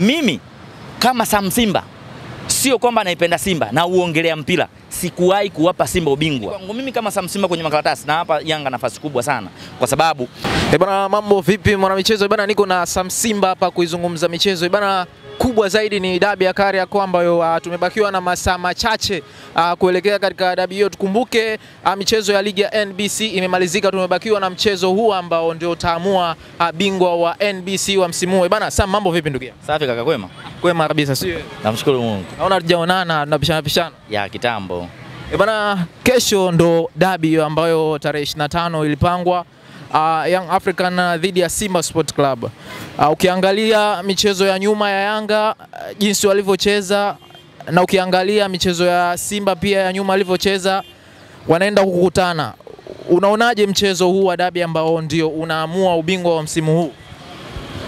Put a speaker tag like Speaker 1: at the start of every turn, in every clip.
Speaker 1: mimi kama Sam Simba sio kwamba naipenda Simba na uongelea mpira, sikuwahi kuwapa Simba ubingwa. Kwangu mimi kama Sam Simba kwenye makaratasi na hapa Yanga nafasi kubwa sana kwa sababu
Speaker 2: bwana, mambo vipi mwana michezo bwana, niko na Sam Simba hapa kuizungumza michezo bwana. Kubwa zaidi ni dabi ya Kariakoo ambayo tumebakiwa na masaa machache kuelekea katika dabi hiyo. Tukumbuke michezo ya ligi ya NBC imemalizika, tumebakiwa na mchezo huu ambao ndio utaamua bingwa wa NBC wa msimu huu. Bwana Sam, mambo vipi ndugu yangu?
Speaker 1: Safi kaka, kwema?
Speaker 2: Kwema kabisa, sio?
Speaker 1: Namshukuru Mungu.
Speaker 2: Naona hatujaonana, tunapishana
Speaker 1: ya kitambo.
Speaker 2: Bwana, kesho ndo dabi ambayo tarehe 25 ilipangwa, Young African dhidi ya Simba Sport Club. Ukiangalia michezo ya nyuma ya Yanga jinsi walivyocheza na ukiangalia michezo ya Simba pia ya nyuma walivyocheza, wanaenda kukutana. Unaonaje mchezo huu wa dabi ambao ndio unaamua ubingwa wa msimu huu?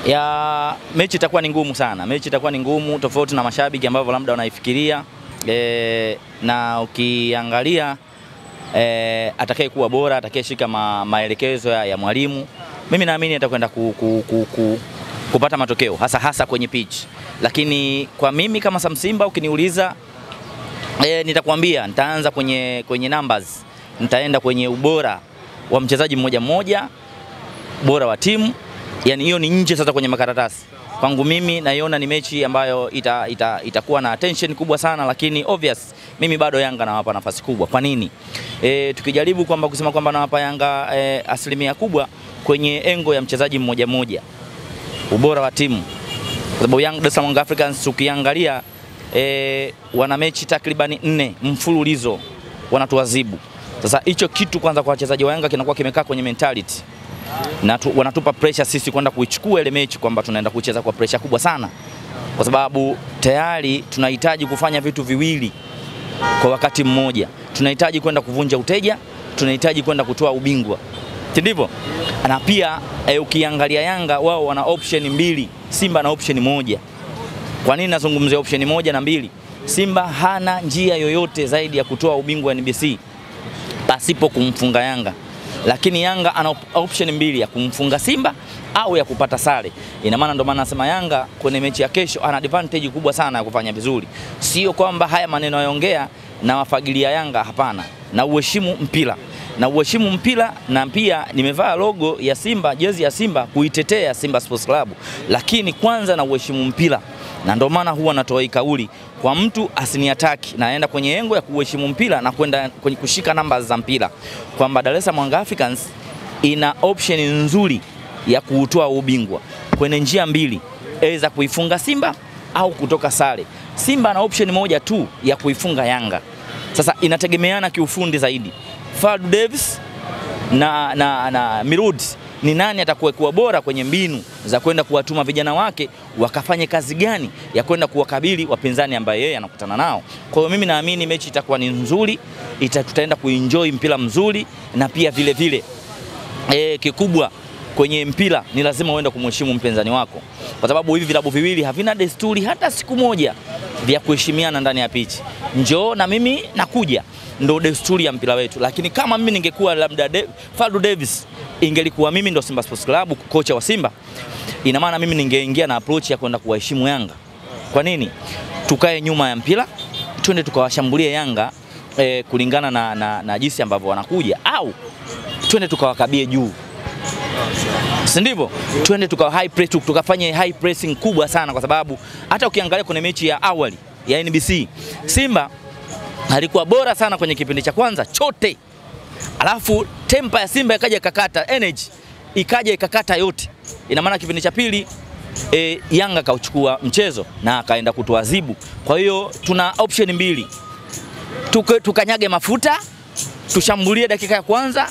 Speaker 1: Ya mechi itakuwa ni ngumu sana. Mechi itakuwa ni ngumu tofauti na mashabiki ambao labda wanaifikiria. Na ukiangalia atakaye kuwa bora, atakaye shika maelekezo ya mwalimu, mimi naamini atakwenda kupata matokeo hasa kwenye pitch. Lakini kwa mimi kama Sam Simba ukiniuliza, nitakwambia nitaanza kwenye numbers, nitaenda kwenye ubora wa mchezaji mmoja mmoja, bora wa timu. Yani hiyo ni nje sasa kwenye makaratasi. Kwangu mimi naiona ni mechi ambayo itakuwa na attention kubwa sana, lakini obvious mimi bado Yanga nawapa nafasi kubwa. Kwa nini? Tukijaribu kwamba kusema kwamba nawapa Yanga asilimia kubwa kwenye engo ya mchezaji mmoja mmoja, ubora wa timu. Kwa sababu Young Africans ukiangalia wana mechi takribani 4 mfululizo wanatuadhibu. Sasa hicho kitu kwanza kwa wachezaji wa Yanga kinakuwa kimekaa kwenye mentality. Na wanatupa pressure sisi kwenda kuichukua ile mechi kwamba tunaenda kucheza kwa pressure kubwa sana. Kwa sababu tayari tunahitaji kufanya vitu viwili kwa wakati mmoja. Tunahitaji kwenda kuvunja uteja, tunahitaji kwenda kutoa ubingwa. Ndivyo? Na pia ukiangalia Yanga wao wana option mbili, Simba na option moja. Kwa nini nazungumzia option moja na mbili? Simba hana njia yoyote zaidi ya kutoa ubingwa NBC pasipo kumfunga Yanga. Lakini Yanga ana option mbili, ya kumfunga Simba au ya kupata sare. Ina maana ndo maana nasema Yanga kwenye mechi ya kesho ana advantage kubwa sana ya kufanya vizuri. Sio kwamba haya maneno yaongea na wafagilia Yanga, hapana. Na uheshimu mpira. Na uheshimu mpira, na pia nimevaa logo ya Simba, jezi ya Simba kuitetea Simba Sports Club. Lakini kwanza na uheshimu mpira. Na ndo maana huwa natoa kauli kwa mtu asiniataki, naenda kwenye engo ya kuheshimu mpira na kwenda kwenye kushika namba za mpira, kwamba Dar es Salaam Young Africans ina option nzuri ya kuutoa ubingwa kwenye njia mbili, aidha kuifunga Simba au kutoka sare. Simba ana option moja tu ya kuifunga Yanga. Sasa inategemeana kiufundi zaidi. Fadu Davis na Mirud ni nani atakuwa bora kwenye mbinu za kwenda kuwatuma vijana wake wakafanye kazi gani ya kwenda kuwakabili wapinzani ambao yeye anakutana nao. Kwa hiyo mimi naamini mechi itakuwa ni nzuri, tutaenda kuenjoy mpira mzuri, na pia vile vile kikubwa kwenye mpira ni lazima uende kumheshimu mpinzani wako. Kwa sababu hivi vilabu viwili havina desturi hata siku moja vya kuheshimiana ndani ya pitch. Njoo na mimi nakuja, ndo desturi ya mpira wetu. Lakini kama mimi ningekuwa labda Fadu Davis, ingelikuwa mimi ndo Simba Sports Club, kocha wa Simba, ina maana mimi ningeingia na approach ya kwenda kuwaheshimu Yanga. Kwa nini? Tukae nyuma ya mpira, twende tukawashambulie Yanga kulingana na jinsi ambavyo wanakuja, au twende tukawakabie juu. Si ndivyo? Twende tukafanye high pressing kubwa sana, kwa sababu hata ukiangalia kwenye mechi ya awali ya NBC, Simba alikuwa bora sana kwenye kipindi cha kwanza chote. Alafu tempa ya Simba ikaja ikakata, energy ikaja ikakata yote. Ina maana kipindi cha pili Yanga kauchukua mchezo na akaenda kutuadhibu. Kwa hiyo tuna option mbili. Tukanyage mafuta, tushambulie dakika ya kwanza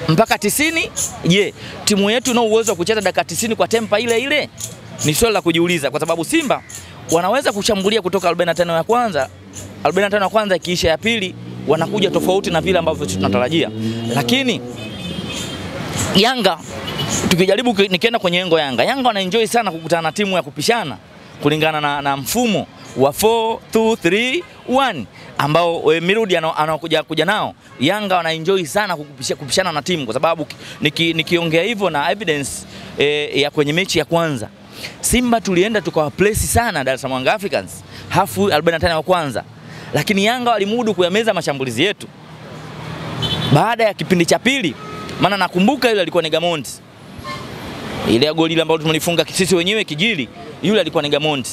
Speaker 1: mpaka 90. Je, timu yetu ina uwezo wa kucheza dakika 90 kwa tempa ile ile? Ni swali la kujiuliza, kwa sababu Simba wanaweza kushambulia kutoka 45 ya kwanza, 45 ya kwanza ikiisha ya pili wanakuja tofauti na vile ambavyo tunatarajia. Lakini Yanga tukijaribu nikienda kwenye engo Yanga wanaenjoy sana kukutana na timu ya kupishana kulingana na mfumo wa 4-2-3-1 ambao Mirudi anakuja nao. Yanga wanaenjoy sana kupishana na timu, kwa sababu nikiongea hivyo na evidence ya kwenye mechi ya kwanza, Simba tulienda tukawa place sana Dar es Salaam Young Africans hafu 45 ya kwanza, lakini Yanga walimudu kuyameza mashambulizi yetu. Baada ya kipindi cha pili, maana nakumbuka yule alikuwa ni Gamondi, ile goli ambalo tumelifunga sisi wenyewe kijili, yule alikuwa ni Gamondi.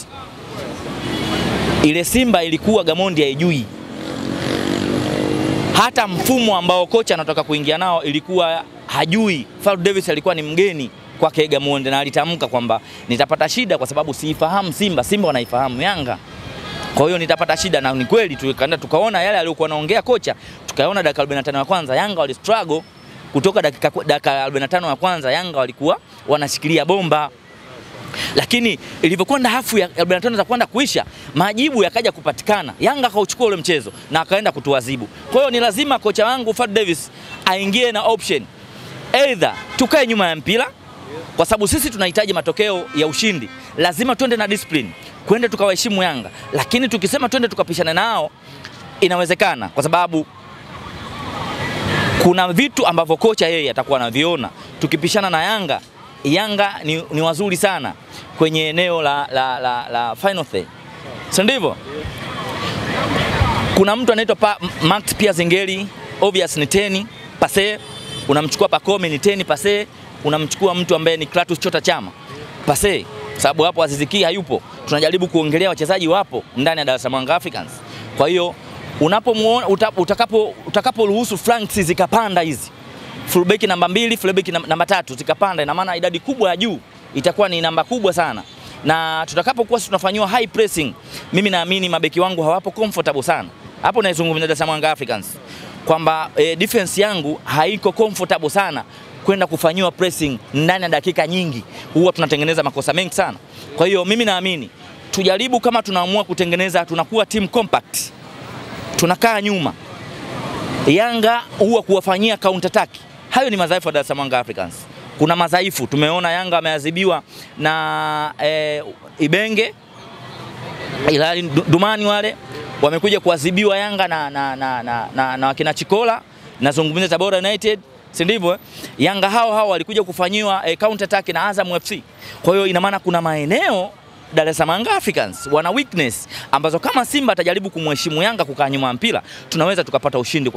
Speaker 1: Ile Simba ilikuwa Gamondi haijui. Hata mfumo ambao kocha anataka kuingia nao ilikuwa hajui. Fadlu Davis alikuwa ni mgeni kwake Gamondi, na alitamka kwamba nitapata shida kwa sababu siifahamu Simba, Simba wanaifahamu Yanga. Kwa hiyo nitapata shida, na ni kweli tukaona yale aliyokuwa anaongea kocha. Tukaona dakika 45 ya kwanza Yanga wali struggle, kutoka dakika 45 ya kwanza Yanga walikuwa wanashikilia bomba. Lakini ilivyokwenda hafu ya 45 za kwanza kuisha, majibu yakaja kupatikana. Yanga akauchukua ule mchezo na akaenda kutuadhibu. Kwa hiyo ni lazima kocha wangu Fadlu Davis aingie na option. Either tukae nyuma ya mpira, kwa sababu sisi tunahitaji matokeo ya ushindi. Lazima twende na discipline, kwenda tukawaheshimu Yanga. Lakini tukisema twende tukapishana nao, inawezekana kwa sababu kuna vitu ambavyo kocha yeye atakuwa anaviona. Tukipishana na Yanga, Yanga ni wazuri sana kwenye eneo la final third. Si ndivyo? Kuna mtu anaitwa Max Pia Zengeli, obvious ni 10 pase, unamchukua Pacome ni 10 pase, unamchukua mtu ambaye ni Clatous Chota Chama pase, sababu hapo Aziz Ki hayupo. Tunajaribu kuongelea wachezaji wapo ndani ya Dar es Salaam Young Africans. Kwa hiyo unapomuona utakaporuhusu flanks zikapanda hizi, fullback namba 2, fullback namba 3 zikapanda, ina maana idadi kubwa ya juu itakuwa ni namba kubwa sana. Na tutakapokuwa tunafanywa high pressing, mimi naamini mabeki wangu hawapo comfortable sana. Hapo naizungumzia Dar es Salaam Young Africans kwamba defense yangu haiko comfortable sana kwenda kufanywa pressing ndani ya dakika nyingi. Huwa tunatengeneza makosa mengi sana. Kwa hiyo mimi naamini tujaribu, kama tunaamua kutengeneza, tunakuwa team compact, tunakaa nyuma, Yanga huwa kuwafanyia counter attack. Hayo ni madhaifu ya Dar es Salaam Young Africans. Kuna madhaifu, tumeona Yanga ameadhibiwa na Ibenge, Ilali Dumani, wale wamekuja kuadhibiwa Yanga na wakina Chikola, nazungumzia Tabora United, si ndivyo? Yanga hao walikuja kufanyiwa counter attack na Azam FC. Kwa hiyo ina maana kuna maeneo Dar es Salaam Young Africans wana weakness ambazo kama Simba atajaribu kumheshimu Yanga kukaa nyuma mpira, tunaweza tukapata ushindi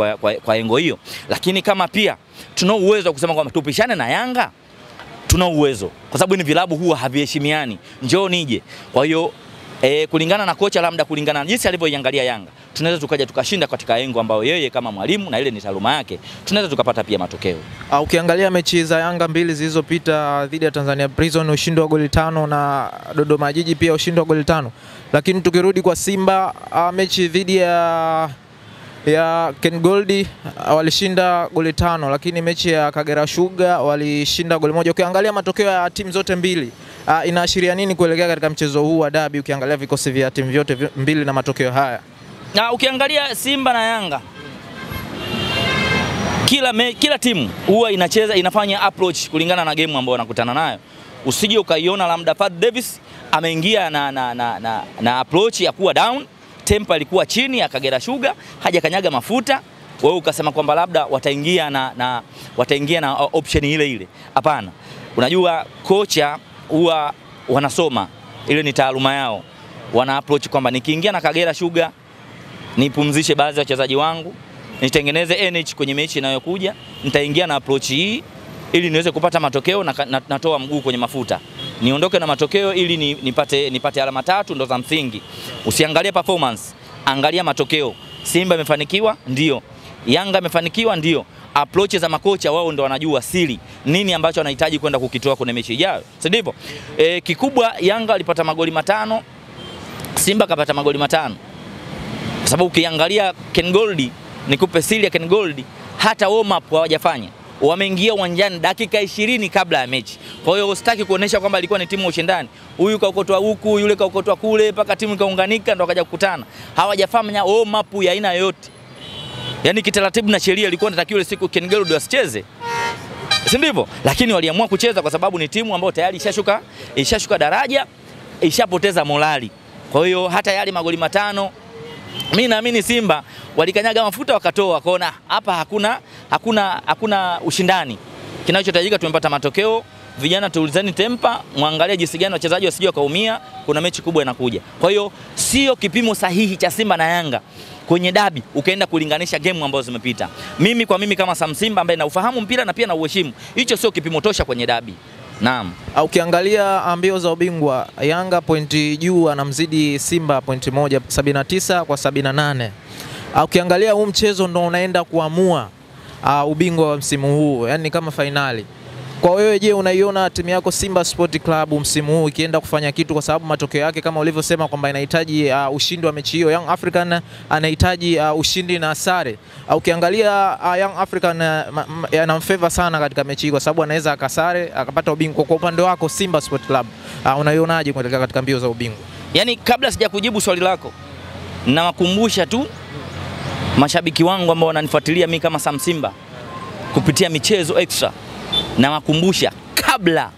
Speaker 1: kwa engo hiyo. Lakini kama pia tuna uwezo kusema kwamba tupishane na Yanga, tuna uwezo, kwa sababu ni vilabu huwa haviheshimiani, njoo nije. Kwa hiyo kulingana na kocha, labda kulingana na jinsi alivyoiangalia Yanga, tunaweza tukaja tukashinda katika engo ambayo yeye kama mwalimu na ile ni taaluma yake, tunaweza tukapata pia matokeo.
Speaker 2: Ukiangalia mechi za Yanga mbili zilizopita dhidi ya Tanzania Prison, ushindi wa goli 5, na Dodoma Jiji pia ushindi wa goli 5. Lakini tukirudi kwa Simba, mechi dhidi ya Ken Gold walishinda goli 5, lakini mechi ya Kagera Sugar walishinda goli 1. Ukiangalia matokeo ya timu zote mbili, inaashiria nini kuelekea katika mchezo huu wa dabi, ukiangalia vikosi vya timu vyote mbili na matokeo haya?
Speaker 1: Na ukiangalia Simba na Yanga, kila timu huwa inafanya approach kulingana na game ambayo wanakutana nayo. Usije ukaiona labda Fadlu Davis ameingia na approach ya kuwa down, tempo ilikuwa chini ya Kagera Sugar, hajakanyaga mafuta, wewe ukasema kwamba labda wataingia na option ile. Hapana. Unajua kocha huwa wanasoma, ile ni taaluma yao. Wana approach kwamba nikiingia na Kagera Sugar nipumzishe baadhi ya wachezaji wangu, nitengeneze energy kwenye mechi inayokuja, nitaingia na approach hii ili niweze kupata matokeo na natoa mguu kwenye mafuta. Niondoke na matokeo ili nipate alama 3 ndo za msingi. Usiangalie performance, angalia matokeo. Simba imefanikiwa, ndio. Yanga imefanikiwa, ndio. Approach za makocha wao ndo wanajua siri nini ambacho wanahitaji kwenda kukitoa kwenye mechi ijayo. Si ndivyo? Kikubwa Yanga alipata magoli 5, Simba kapata magoli 5. Kwa sababu ukiangalia Ken Gold, nikupe siri ya Ken Gold, hata warm up hawajafanya. Wameingia uwanjani dakika 20 kabla ya mechi. Kwa hiyo usitaki kuonesha kwamba ilikuwa ni timu ya ushindani. Huyu kaokotwa huku, yule kaokotwa kule, mpaka timu ikaunganika ndo wakaja kukutana. Hawajafanya warm up ya aina yoyote. Yaani kitaratibu na sheria ilikuwa inatakiwa ile siku Ken Gold wasicheze, si ndivyo? Lakini waliamua kucheza kwa sababu ni timu ambayo tayari ishashuka daraja, ishapoteza morali. Kwa hiyo hata yale magoli 5, mimi naamini Simba walikanyaga mafuta wakatoa, wakaona hapa hakuna ushindani. Kinachohitajika tumepata matokeo, vijana tuulizeni tempa, muangalie jinsi gani wachezaji wasije wakaumia, kuna mechi kubwa inakuja. Kwa hiyo sio kipimo sahihi cha Simba na Yanga kwenye dabi ukaenda kulinganisha game ambazo zimepita. Mimi kama Sam Simba ambaye naufahamu mpira na pia na uheshimu, hicho sio kipimo tosha kwenye dabi. Naam.
Speaker 2: Ukiangalia mbio za ubingwa, Yanga pointi juu anamzidi Simba pointi 179 kwa 78. Ukiangalia huu mchezo ndo unaenda kuamua ubingwa wa msimu huu, yani kama finali. Kwa wewe je, unaiona timu yako Simba Sport Club msimu huu ikienda kufanya kitu, kwa sababu matokeo yake kama ulivyosema kwamba inahitaji ushindi wa mechi hiyo. Young African anahitaji ushindi na sare. Ukiangalia Young African anamfavor sana katika mechi hii kwa sababu anaweza akasare akapata ubingwa. Kwa upande wako Simba Sport Club unaionaje kuelekea katika mbio za ubingwa?
Speaker 1: Yani kabla sija kujibu swali lako, nawakumbusha tu mashabiki wangu ambao wananifuatilia mimi kama Sam Simba kupitia Michezo Extra, na wakumbusha kabla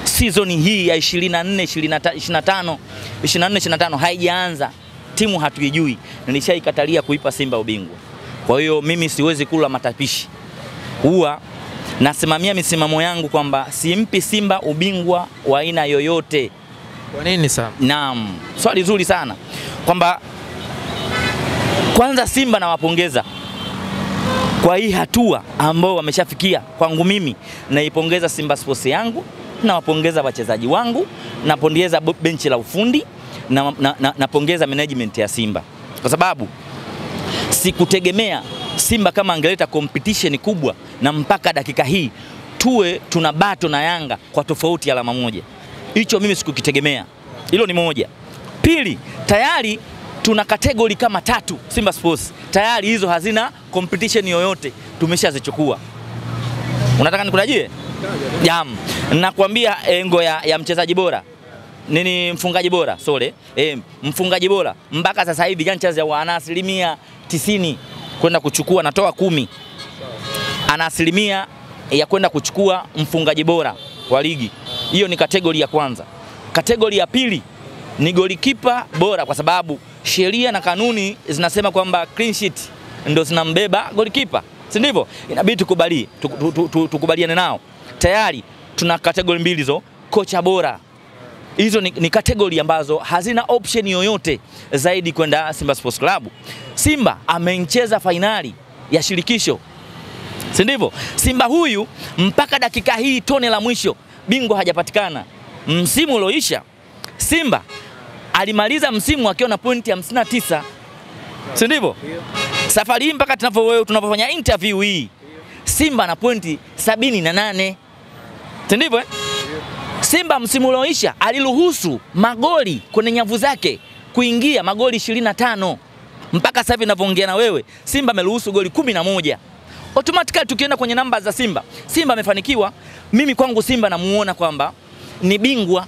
Speaker 1: season hii ya 24-25 haijaanza, timu hatuijui, nilishaikatalia kuipa Simba ubingwa. Kwa hiyo mimi siwezi kula matapishi. Huwa nasimamia misimamo yangu kwamba simpi Simba ubingwa wa aina yoyote.
Speaker 2: Kwa nini Sam?
Speaker 1: Naam, swali zuri sana. Kwamba kwanza Simba nawapongeza kwa hii hatua ambao wameshafikia. Kwangu mimi naipongeza Simba Sports yangu, nawapongeza wachezaji wangu, napongeza benchi la ufundi, napongeza management ya Simba. Kwa sababu sikutegemea Simba kama angeleta competition kubwa na mpaka dakika hii tuwe tunabato na Yanga kwa tofauti ya alama moja. Hicho mimi sikukitegemea. Hilo ni moja. Pili, tayari tuna kategori kama 3 Simba Sports. Tayari hizo hazina competition yoyote, tumeshazichukua. Unataka nikurajie? Jam. Nakwambia engo ya mchezaji bora. Nini mfungaji bora? Sorry. Mfungaji bora. Mpaka sasa hivi Ganchazi ya wana asilimia 90 kwenda kuchukua, natoa 10. Ana asilimia ya kwenda kuchukua mfungaji bora wa ligi. Hiyo ni kategori ya kwanza. Kategori ya pili ni golikipa bora, kwa sababu sheria na kanuni zinasema kwamba clean sheet ndio zinambeba golikipa, si ndivyo? Inabidi tukubaliane nao. Tayari tuna kategori mbili hizo, kocha bora. Hizo ni kategori ambazo hazina option yoyote zaidi kwenda Simba Sports Club. Simba amecheza finali ya shirikisho, si ndivyo? Simba huyu mpaka dakika hii tone la mwisho bingwa hajapatikana. Msimu ulioisha Simba alimaliza msimu akiwa na pointi 59, si ndivyo? Safari hii mpaka tunapofanya interview hii Simba na pointi 78, si ndivyo? Simba msimu ulioisha aliruhusu magoli kwenye nyavu zake kuingia magoli 25. Mpaka sasa hivi ninavyoongea na wewe Simba ameruhusu goli 11. Automatically tukienda kwenye namba za Simba amefanikiwa. Mimi kwangu Simba namuona kwamba ni bingwa,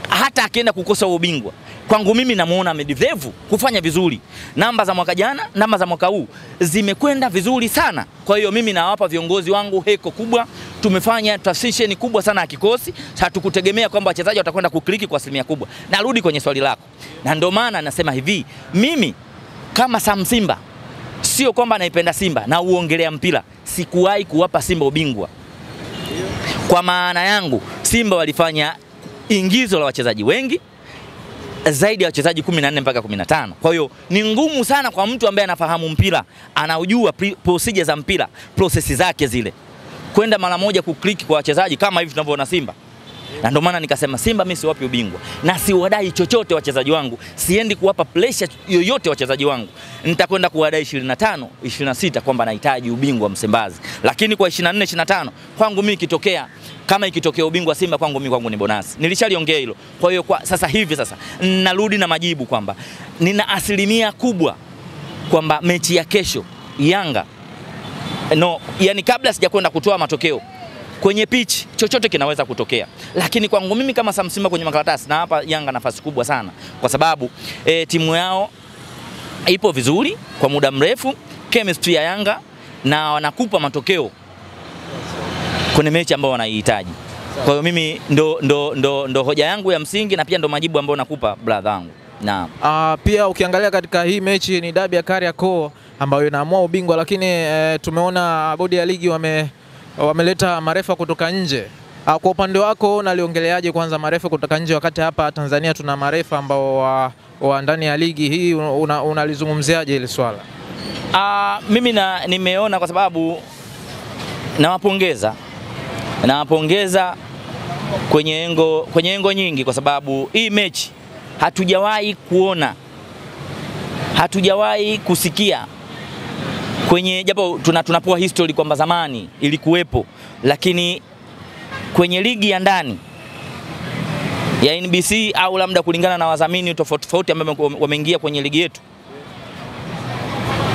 Speaker 1: hata akienda kukosa ubingwa. Kwangu mimi namuona amedeserve kufanya vizuri. Namba za mwaka jana, namba za mwaka huu zimekwenda vizuri sana. Kwa hiyo mimi nawapa viongozi wangu heko kubwa. Tumefanya transition kubwa sana ya kikosi. Hatukutegemea kwamba wachezaji watakwenda kukliki kwa asilimia kubwa. Narudi kwenye swali lako. Na ndio maana nasema hivi, mimi kama Sam Simba sio kwamba naipenda Simba na uongelea mpira, sikuwahi kuwapa Simba ubingwa. Kwa maana yangu Simba walifanya ingizo la wachezaji wengi zaidi ya wachezaji 14 mpaka 15. Kwa hiyo ni ngumu sana kwa mtu ambaye anafahamu mpira, anaujua procedure za mpira, process zake zile, kwenda mara moja kukliki kwa wachezaji kama hivi tunavyoona Simba. Na ndio maana nikasema Simba mimi siwapi ubingwa na siwadai chochote wachezaji wangu, siendi kuwapa pressure yoyote wachezaji wangu. Nitakwenda kuwadai 25, 26 kwamba nahitaji ubingwa Msimbazi. Lakini kwa 24, 25 kwangu mimi kama ikitokea ubingwa Simba kwangu ni bonus. Nilishaliongea hilo. Kwa hiyo kwa sasa hivi narudi na majibu kwamba nina asilimia kubwa kwamba mechi ya kesho Yanga yani kabla sijakwenda kutoa matokeo kwenye pitch chochote kinaweza kutokea. Lakini kwangu mimi kama Sam Simba kwenye makaratasi na hapa Yanga nafasi kubwa sana, kwa sababu timu yao ipo vizuri kwa muda mrefu, chemistry ya Yanga, na wanakupa matokeo kwenye mechi ambao wanaihitaji. Kwa hiyo mimi ndo hoja yangu ya msingi, na pia ndo majibu ambao nakupa brother wangu. Naam.
Speaker 2: Pia ukiangalia katika hii mechi ni dabi ya Kariakoo ambayo inaamua ubingwa, lakini tumeona bodi ya ligi wameleta marefa kutoka nje. Kwa upande wako unaliongeleaje kwanza marefa kutoka nje, wakati hapa Tanzania tuna marefa ambao wa ndani ya ligi hii, unalizungumziaje hili swala?
Speaker 1: Mimi nimeona kwa sababu nawapongeza kwenye engo nyingi, kwa sababu hii mechi hatujawahi kuona, hatujawahi kusikia kwenye, japo tunapoa history kwamba zamani ilikuwepo, lakini kwenye ligi ya ndani ya NBC au labda kulingana na wadhamini tofauti ambao wameingia kwenye ligi yetu,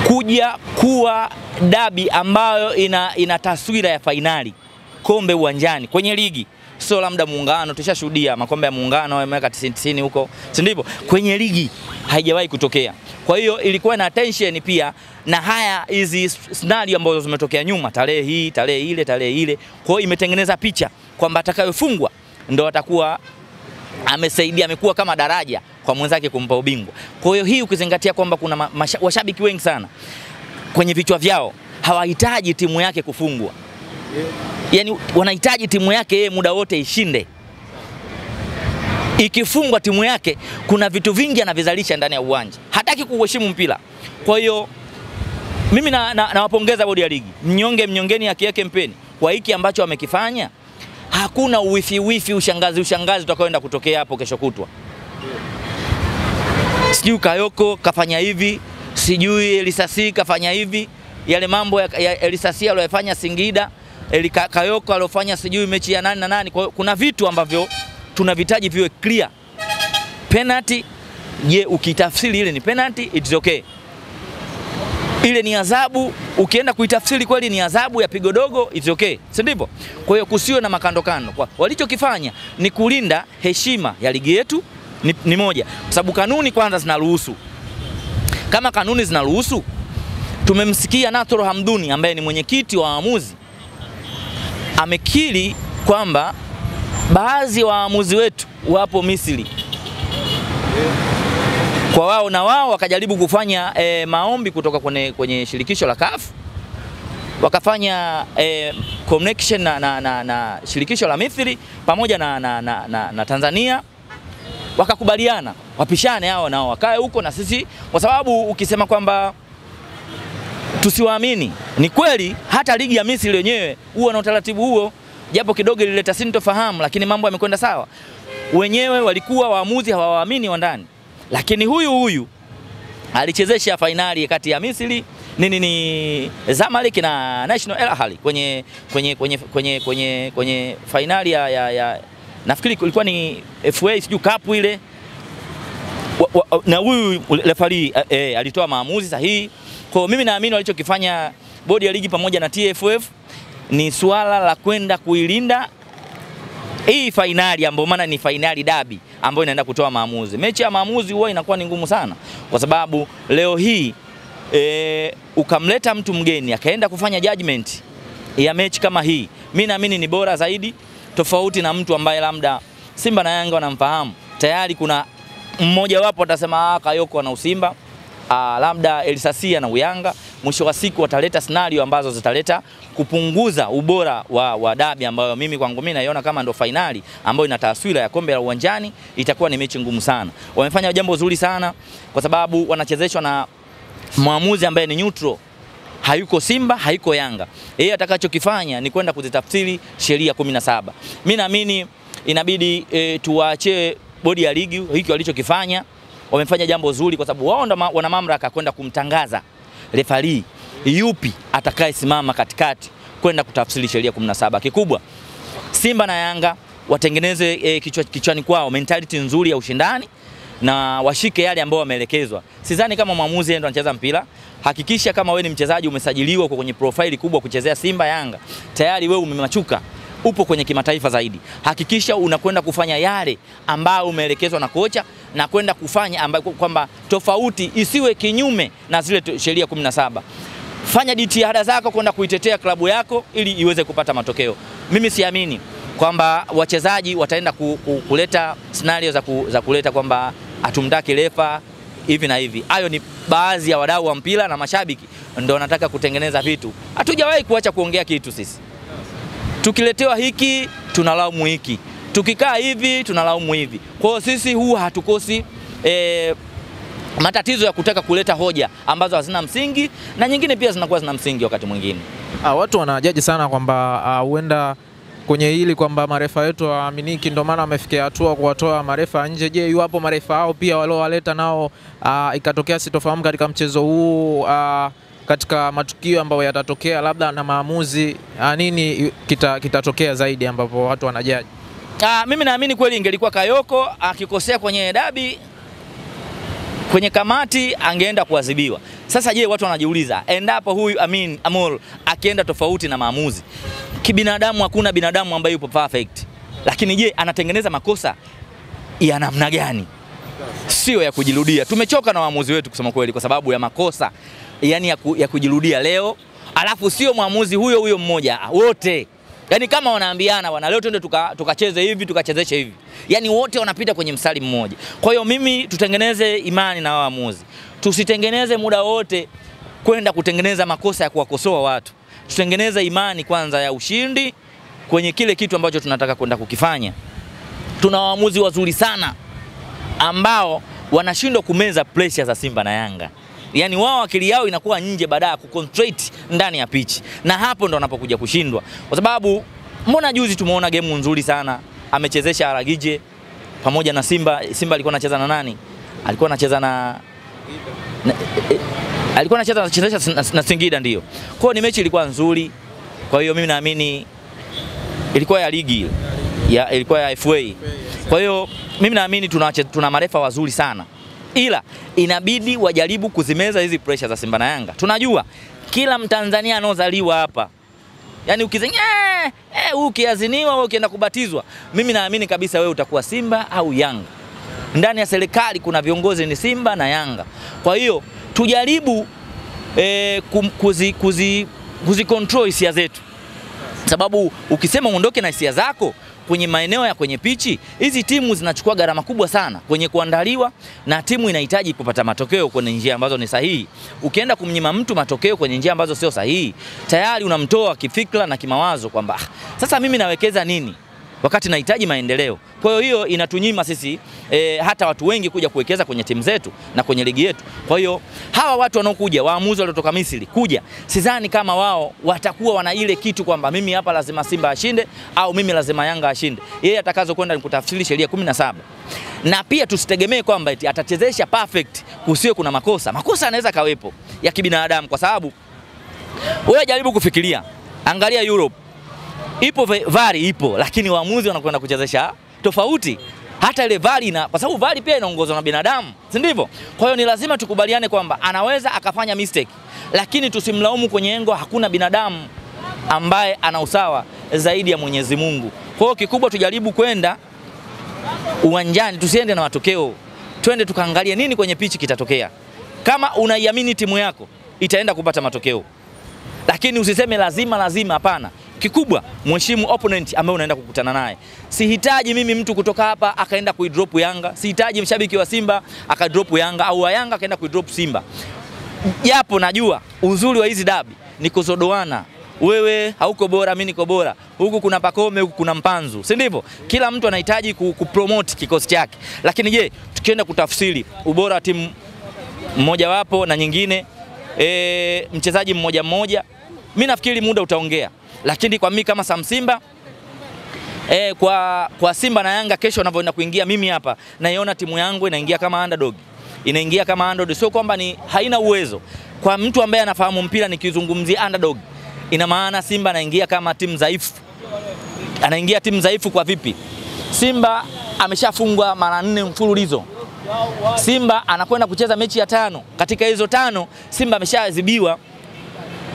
Speaker 1: kuja kuwa dabi ambayo ina taswira ya fainali, kombe uwanjani kwenye ligi, sio labda muungano. Tushashuhudia makombe ya muungano ya miaka 90 huko, si ndivyo? Kwenye ligi haijawahi kutokea. Kwa hiyo ilikuwa na attention pia na haya hizi scenario ambazo zimetokea nyuma, tarehe hii, tarehe ile. Kwa hiyo imetengeneza picha kwamba atakayefungwa ndo atakuwa amesaidia, amekuwa kama daraja kwa mwenzake kumpa ubingwa. Kwa hiyo hii ukizingatia kwamba kuna washabiki wengi sana kwenye vichwa vyao hawahitaji timu yake kufungwa. Yaani wanahitaji timu yake yeye muda wote ishinde. Ikifungwa timu yake kuna vitu vingi anavizalisha ndani ya uwanja. Hataki kuheshimu mpira. Kwa hiyo mimi nawapongeza bodi ya ligi. Mnyongeni haki yake mpeni. Kwa hiki ambacho wamekifanya, hakuna wifi ushangazi utakaoenda kutokea hapo kesho kutwa. Sijui Kayoko kafanya hivi, sijui Elisasi kafanya hivi, yale mambo ya Elisasi aliyofanya Singida, Kayoko aliyofanya sijui mechi ya nani na nani. Kwa kuna vitu ambavyo tunavitaji viwe clear. Penalty, je, ukitafsiri ile ni penalty, it's okay. Ile ni adhabu, ukienda kuitafsiri kweli ni adhabu ya pigo dogo, it's okay. Si ndivyo? Kwa hiyo kusiwe na makando. Kwa walichokifanya ni kulinda heshima ya ligi yetu ni moja. Kwa sababu kanuni kwanza zinaruhusu. Kama kanuni zinaruhusu, tumemsikia Nathoro Hamduni ambaye ni mwenyekiti wa waamuzi amekiri kwamba baadhi ya waamuzi wetu wapo Misri. Kwa wao na wao wakajaribu kufanya maombi kutoka kwenye shirikisho la CAF, wakafanya connection na shirikisho la Misri pamoja na Tanzania, wakakubaliana wapishane hao nao wakae huko na sisi, kwa sababu ukisema kwamba tusiwaamini, ni kweli hata ligi ya Misri yenyewe huwa na utaratibu huo, japo kidogo ilileta sintofahamu, lakini mambo yamekwenda sawa. Wenyewe walikuwa waamuzi hawawaamini wa ndani, lakini huyu alichezesha fainali kati ya Misri ni Zamalek na National El Ahly kwenye fainali ya nafikiri ilikuwa ni FA siju cup ile, na huyu referee alitoa maamuzi sahihi. Kwa mimi naamini walichokifanya bodi ya ligi pamoja na TFF ni swala la kwenda kuilinda hii fainali, ambayo maana ni fainali dabi ambayo inaenda kutoa maamuzi. Mechi ya maamuzi huwa inakuwa ni ngumu sana, kwa sababu leo hii ukamleta mtu mgeni akaenda kufanya judgment ya mechi kama hii, mimi naamini ni bora zaidi, tofauti na mtu ambaye labda Simba na Yanga wanamfahamu tayari. Kuna mmoja wapo atasema Kayoko na Usimba, labda Elisasi na Uyanga. Mwisho wa siku wataleta scenario ambazo zitaleta kupunguza ubora wa dabi, ambayo mimi kwangu mimi naiona kama ndo fainali ambayo ina taswira ya kombe la uwanjani. Itakuwa ni mechi ngumu sana. Wamefanya jambo zuri sana kwa sababu wanachezeshwa na muamuzi ambaye ni neutral. Hayuko Simba, hayuko Yanga. Yeye atakachokifanya ni kwenda kuzitafsiri sheria 17. Mimi naamini inabidi tuwaache bodi ya ligi hiki walichokifanya. Wamefanya jambo zuri kwa sababu wao ndo wana mamlaka kwenda kumtangaza referee yupi atakayesimama katikati kwenda kutafsiri sheria 17. Kikubwa Simba na Yanga watengeneze kichwani kwao mentality nzuri ya ushindani na washike yale ambao wameelekezwa. Sidhani kama mwamuzi ndo anacheza mpira. Hakikisha kama wewe ni mchezaji umesajiliwa kwenye profile kubwa kuchezea Simba Yanga, tayari wewe umemachuka, upo kwenye kimataifa zaidi. Hakikisha unakwenda kufanya yale ambao umeelekezwa na kocha, na kwenda kufanya ambapo kwamba tofauti isiwe kinyume na zile sheria 17. Fanya jitihada zako kwenda kuitetea klabu yako ili iweze kupata matokeo. Mimi siamini kwamba wachezaji wataenda kuleta scenario za kuleta kwamba atumtaki refa hivi na hivi. Hayo ni baadhi ya wadau wa mpira na mashabiki ndio wanataka kutengeneza vitu. Hatujawahi kuacha kuongea kitu sisi. Tukiletewa hiki tunalaumu hiki, tukikaa hivi tunalaumu hivi. Kwa hiyo sisi huwa hatukosi matatizo ya kutaka kuleta hoja ambazo hazina msingi na nyingine pia zinakuwa zina msingi wakati mwingine.
Speaker 2: Watu wanajaji sana kwamba huenda kwenye hili kwamba marefa wetu waaminiki, ndio maana wamefikia hatua kuwatoa marefa nje. Je, yupo marefa hao pia waliowaleta nao ikatokea sitofahamu katika mchezo huu katika matukio ambayo yatatokea labda na maamuzi nini kitatokea zaidi ambapo watu wanajaji?
Speaker 1: Mimi naamini kweli ingelikuwa Kayoko akikosea kwenye dabi kwenye kamati angeenda kuadhibiwa. Sasa je, watu wanajiuliza endapo huyu Amin Amol akienda tofauti na maamuzi, kibinadamu hakuna binadamu ambaye yupo perfect. Lakini je, anatengeneza makosa ya namna gani? Sio ya kujirudia. Tumechoka na waamuzi wetu kusema kweli kwa sababu ya makosa yani ya kujirudia leo, alafu sio muamuzi huyo mmoja, wote. Yani kama wanaambiana wana leo twende tukacheze hivi, tukachezeshe hivi. Yani wote wanapita kwenye mstari mmoja. Kwa hiyo mimi tutengeneze imani na waamuzi. Tusitengeneze muda wote kwenda kutengeneza makosa ya kuwakosoa watu. Tutengeneze imani kwanza ya ushindi kwenye kile kitu ambacho tunataka kwenda kukifanya. Tuna waamuzi wazuri sana ambao wanashindwa kumeza pressure za Simba na Yanga. Yani wao akili yao inakuwa nje baada ya kuconcentrate ndani ya pitch. Na hapo ndo wanapokuja kushindwa. Kwa sababu mbona juzi tumeona game nzuri sana amechezesha Aragije pamoja na Simba. Simba alikuwa anacheza na nani? Alikuwa anacheza na Singida ndio. Kwa hiyo ni mechi ilikuwa nzuri. Kwa hiyo mimi naamini ilikuwa ya ligi ilikuwa ya FA. Kwa hiyo mimi naamini tuna marefa wazuri sana. Ila inabidi wajaribu kuzimeza hizi pressure za Simba na Yanga. Tunajua kila Mtanzania anozaliwa hapa, yani ukizenya ukiaziniwa wewe ukienda kubatizwa, mimi naamini kabisa wewe utakuwa Simba au Yanga. Ndani ya serikali kuna viongozi ni Simba na Yanga. Kwa hiyo tujaribu kuzi control hisia zetu. Sababu ukisema uondoke na hisia zako kwenye maeneo ya kwenye pichi, hizi timu zinachukua gharama kubwa sana kwenye kuandaliwa na timu inahitaji kupata matokeo kwenye njia ambazo ni sahihi. Ukienda kumnyima mtu matokeo kwenye njia ambazo sio sahihi, tayari unamtoa kifikra na kimawazo kwamba sasa mimi nawekeza nini wakati nahitaji maendeleo. Kwa hiyo inatunyima sisi hata watu wengi kuja kuwekeza kwenye timu zetu na kwenye ligi yetu. Kwa hiyo hawa watu wanaokuja, waamuzi waliotoka Misri kuja, sidhani kama wao watakuwa wana ile kitu kwamba mimi hapa lazima Simba ashinde au mimi lazima Yanga ashinde. Yeye atakazo kwenda ni kutafsiri sheria 17. Na pia tusitegemee kwamba eti atachezesha perfect kusiwe kuna makosa. Makosa yanaweza kawepo ya kibinadamu kwa sababu wewe jaribu kufikiria. Angalia Europe. Ipo VAR ipo, lakini waamuzi wanakwenda kuchezesha tofauti. Hata ile VAR kwa sababu VAR pia inaongozwa na binadamu, si ndivyo? Kwa hiyo ni lazima tukubaliane kwamba anaweza akafanya mistake, lakini tusimlaumu kwenye engo. Hakuna binadamu ambaye ana usawa zaidi ya Mwenyezi Mungu. Kwa hiyo kikubwa tujaribu kwenda uwanjani, tusiende na matokeo. Twende tukaangalia nini kwenye pichi kitatokea. Kama unaiamini timu yako itaenda kupata matokeo. Lakini usiseme lazima, hapana. Kikubwa mheshimu opponent ambaye unaenda kukutana naye. Sihitaji mimi mtu kutoka hapa akaenda kuidrop Yanga, sihitaji mshabiki wa Simba akadrop Yanga au wa Yanga akaenda kuidrop Simba. Japo najua uzuri wa hizi dabi ni kuzodoana. Wewe hauko bora, mimi niko bora. Huku kuna Pakome, huku kuna Mpanzu, si ndivyo? Kila mtu anahitaji kupromote kikosi chake. Lakini je, tukienda kutafsiri ubora wa timu mmoja wapo na nyingine mchezaji mmoja, mimi nafikiri muda utaongea. Lakini kwa mimi kama Simba kwa Simba na Yanga kesho wanavyoenda kuingia, mimi hapa naiona timu yangu inaingia kama underdog. Inaingia kama underdog, sio kwamba ni haina uwezo. Kwa mtu ambaye anafahamu mpira nikizungumzia underdog, ina maana Simba anaingia kama timu dhaifu. Anaingia timu dhaifu kwa vipi? Simba ameshafungwa mara 4 mfululizo. Simba anakwenda kucheza mechi ya 5. Katika hizo 5 Simba ameshaadhibiwa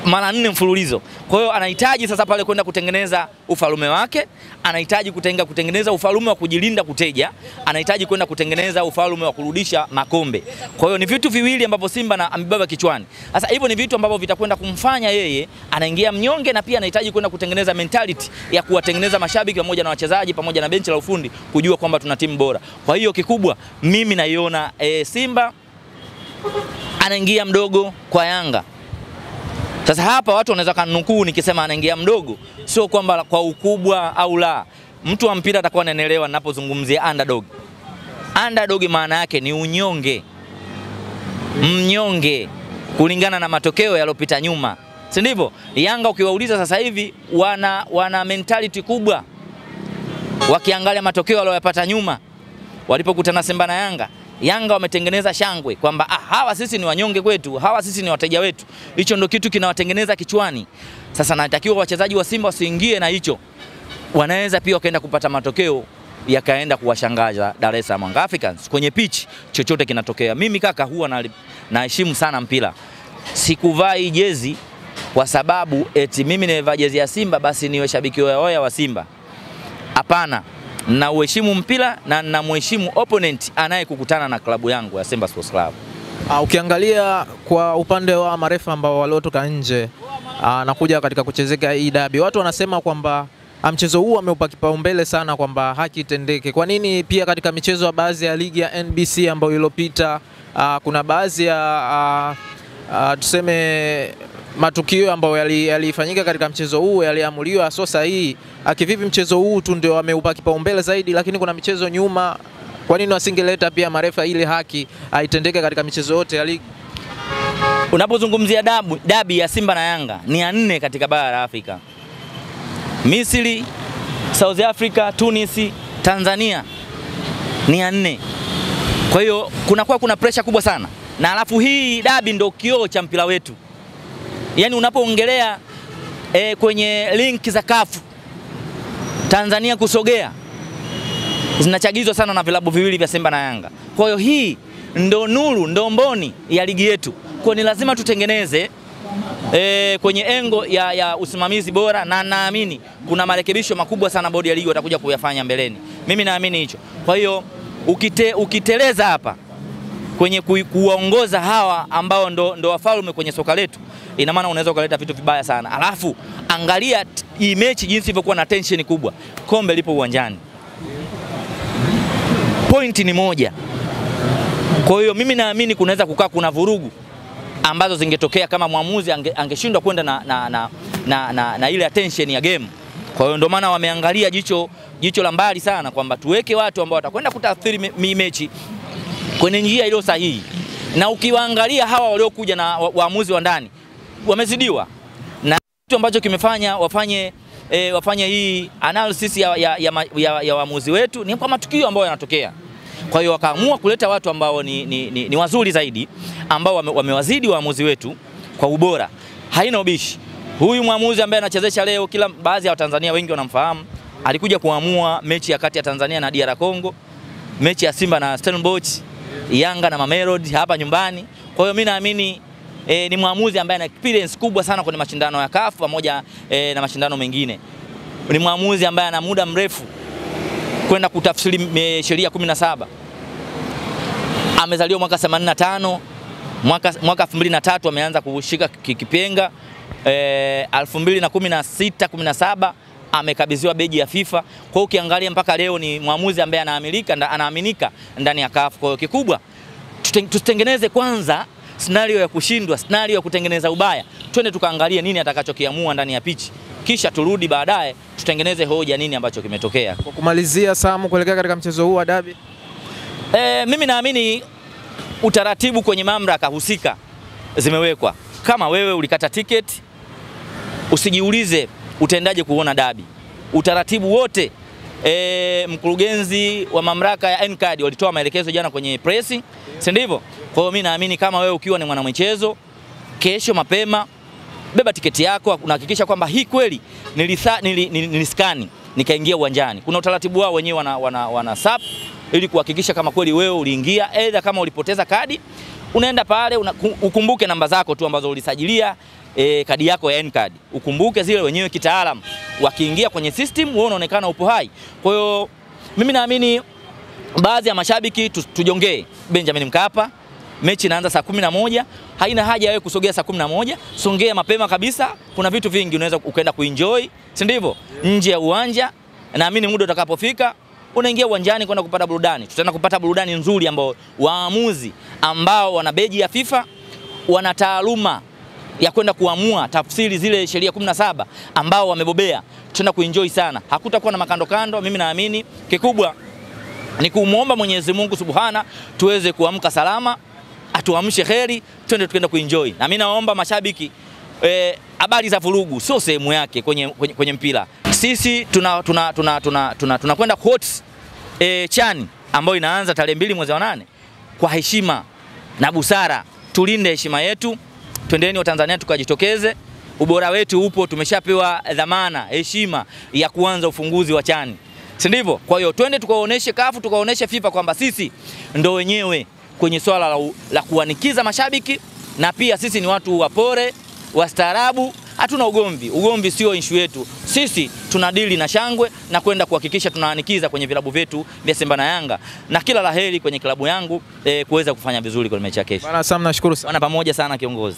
Speaker 1: mara 4 mfululizo. Kwa hiyo anahitaji sasa pale kwenda kutengeneza ufalume wake, anahitaji kutengeneza ufalume wa kujilinda kuteja, anahitaji kwenda kutengeneza ufalume wa kurudisha makombe. Kwa hiyo ni vitu viwili ambavyo Simba na amebeba kichwani. Sasa hivyo ni vitu ambavyo vitakwenda kumfanya yeye anaingia mnyonge, na pia anahitaji kwenda kutengeneza mentality ya kuwatengeneza mashabiki pamoja na wachezaji pamoja na benchi la ufundi kujua kwamba tuna timu bora. Kwa hiyo kikubwa mimi naiona Simba anaingia mdogo kwa Yanga. Sasa hapa watu wanaweza kanukuu nikisema anaingia mdogo, sio kwamba kwa ukubwa au la. mtu wa mpira atakuwa anaelewa ninapozungumzia underdog. Underdog maana yake ni unyonge, mnyonge kulingana na matokeo yaliyopita nyuma, si ndivyo? Yanga ukiwauliza sasa hivi wana mentality kubwa, wakiangalia matokeo waliyopata nyuma walipokutana Simba na Yanga. Yanga wametengeneza shangwe kwamba hawa sisi ni wanyonge kwetu, hawa sisi ni wateja wetu. Hicho ndio kitu kinawatengeneza kichwani. Sasa natakiwa wachezaji wa Simba wasiingie na hicho, wanaweza pia wakaenda kupata matokeo yakaenda kuwashangaza Dar es Salaam Africans kwenye pitch. Chochote kinatokea. Mimi kaka, huwa naheshimu sana mpira. Sikuvai jezi kwa sababu eti mimi nimevaa jezi ya Simba basi niwe shabiki wa Simba. Hapana, na uheshimu mpira na namheshimu opponent anayekukutana na klabu yangu ya Simba Sports Club.
Speaker 2: Ukiangalia kwa upande wa marefa ambao waliotoka nje na kuja katika kuchezeka hii dabi, watu wanasema kwamba mchezo huu ameupa kipaumbele sana kwamba haki itendeke. Kwa nini pia katika michezo ya baadhi ya ligi ya NBC ambayo iliyopita kuna baadhi ya tuseme matukio ambayo yalifanyika katika mchezo huu yaliamuliwa sio sahihi? Kivipi mchezo huu tu ndio ameupa kipaumbele zaidi, lakini kuna michezo nyuma, kwa nini wasingeleta pia marefa ile haki aitendeke katika michezo yote ya ligi?
Speaker 1: Unapozungumzia dabi ya Simba na Yanga ni ya 4 katika bara la Afrika. Misri, South Africa, Tunis, Tanzania ni ya 4. Kwa hiyo kuna pressure kubwa sana. Na alafu hii dabi ndio kioo cha mpira wetu. Yaani unapoongelea kwenye link za CAF Tanzania kusogea zinachagizwa sana na vilabu viwili vya Simba na Yanga. Kwa hiyo hii ndo nuru, ndo mboni ya ligi yetu. Kwa ni lazima tutengeneze kwenye engo ya usimamizi bora, na naamini kuna marekebisho makubwa sana bodi ya ligi watakuja kuyafanya mbeleni. Mimi naamini hicho. Kwa hiyo ukiteleza hapa kwenye kuwaongoza hawa ambao ndo wafalme kwenye soka letu, ina maana unaweza kuleta vitu vibaya sana. Alafu angalia hii mechi jinsi ilivyokuwa na tension kubwa. Kombe lipo uwanjani. Point ni moja. Kwa hiyo mimi naamini kunaweza kukaa kuna vurugu ambazo zingetokea kama mwamuzi angeshindwa kwenda na ile attention ya game. Kwa hiyo ndio maana wameangalia jicho la mbali sana kwamba tuweke watu ambao watakwenda kutaathiri mechi kwenye njia iliyo sahihi. Na ukiwaangalia hawa waliokuja na waamuzi wa ndani wamezidiwa. Na kitu ambacho kimefanya wafanye hii analysis ya waamuzi wetu ni kwa matukio ambayo yanatokea. Kwa hiyo wakaamua kuleta watu ambao ni wazuri zaidi, ambao wamewazidi waamuzi wetu kwa ubora. Haina ubishi. Huyu mwamuzi ambaye anachezesha leo, kila baadhi ya Watanzania wengi wanamfahamu, alikuja kuamua mechi ya kati ya Tanzania na DR Congo, mechi ya Simba na Stellenbosch, Yanga na Mamelodi hapa nyumbani. Kwa hiyo mimi naamini ni mwamuzi ambaye ana experience kubwa sana kwenye mashindano ya CAF pamoja na mashindano mengine. Ni mwamuzi ambaye ana muda mrefu kwenda kutafsiri sheria 17. Amezaliwa mwaka 85, mwaka 2003 ameanza kushika kipenga. 2016-17 amekabidhiwa beji ya FIFA. Kwa hiyo ukiangalia mpaka leo ni mwamuzi ambaye anaaminika ndani ya CAF. Kwa hiyo kikubwa tutengeneze kwanza scenario ya kushindwa, scenario ya kutengeneza ubaya. Twende tukaangalie nini atakachokiamua ndani ya pitch. Kisha turudi baadaye tutengeneze hoja nini ambacho kimetokea.
Speaker 2: Kwa kumalizia Samu, kuelekea katika mchezo huu wa dabi,
Speaker 1: mimi naamini utaratibu kwenye mamlaka husika zimewekwa. Kama wewe ulikata tiketi, usijiulize utaendaje kuona dabi. Utaratibu wote mkurugenzi wa mamlaka ya NCAD walitoa maelekezo jana kwenye pressing, si ndivyo? Kwa hiyo mimi naamini kama wewe ukiwa ni mwanamichezo, kesho mapema beba tiketi yako, unahakikisha kwamba hii kweli niliskani nikaingia uwanjani. Kuna utaratibu wao wenyewe wana sub ili kuhakikisha kama kweli wewe uliingia. Aidha kama ulipoteza kadi, unaenda pale ukumbuke namba zako tu ambazo ulisajilia kadi yako ya NCAD. Ukumbuke zile wenyewe kitaalamu. Wakiingia kwenye system wewe unaonekana upo hai. Kwa hiyo mimi naamini baadhi ya mashabiki tujongee Benjamin Mkapa. Mechi inaanza saa 11, haina haja wewe kusogea saa 11, songea mapema kabisa. Kuna vitu vingi unaweza ukaenda kuenjoy, si ndivyo? Nje ya uwanja. Naamini muda utakapofika unaingia uwanjani kwenda kupata burudani. Tutaenda kupata burudani nzuri ambao waamuzi ambao wana beji ya FIFA, wana taaluma ya kwenda kuamua tafsiri zile sheria 17 ambao wamebobea, tutaenda kuenjoy sana. Hakutakuwa na makando kando. Mimi naamini kikubwa ni kumuomba Mwenyezi Mungu Subhana tuweze kuamka salama, atuamshe kheri, tuende kuenjoy. Na mimi naomba mashabiki habari za vurugu sio sehemu yake kwenye mpira. Sisi tunakwenda court CHAN ambayo inaanza tarehe 2 mwezi wa 8 kwa heshima na busara. Tulinde heshima yetu. Twendeni wa Tanzania tukajitokeze. Ubora wetu upo, tumeshapewa dhamana, heshima ya kuanza ufunguzi wa CHAN. Si ndivyo? Kwa hiyo twende tukaoneshe CAF, tukaoneshe FIFA kwamba sisi ndo wenyewe kwenye swala la kuanikiza mashabiki, na pia sisi ni watu wapore, wastaarabu, hatuna ugomvi. Ugomvi sio issue yetu. Sisi tunadili na shangwe na kwenda kuhakikisha tunaanikiza kwenye vilabu vyetu vya Simba na Yanga, na kila laheri kwenye klabu yangu kuweza kufanya vizuri kwenye mechi ya kesho.
Speaker 2: Bana Sam, nashukuru sana.
Speaker 1: Bana pamoja sana kiongozi.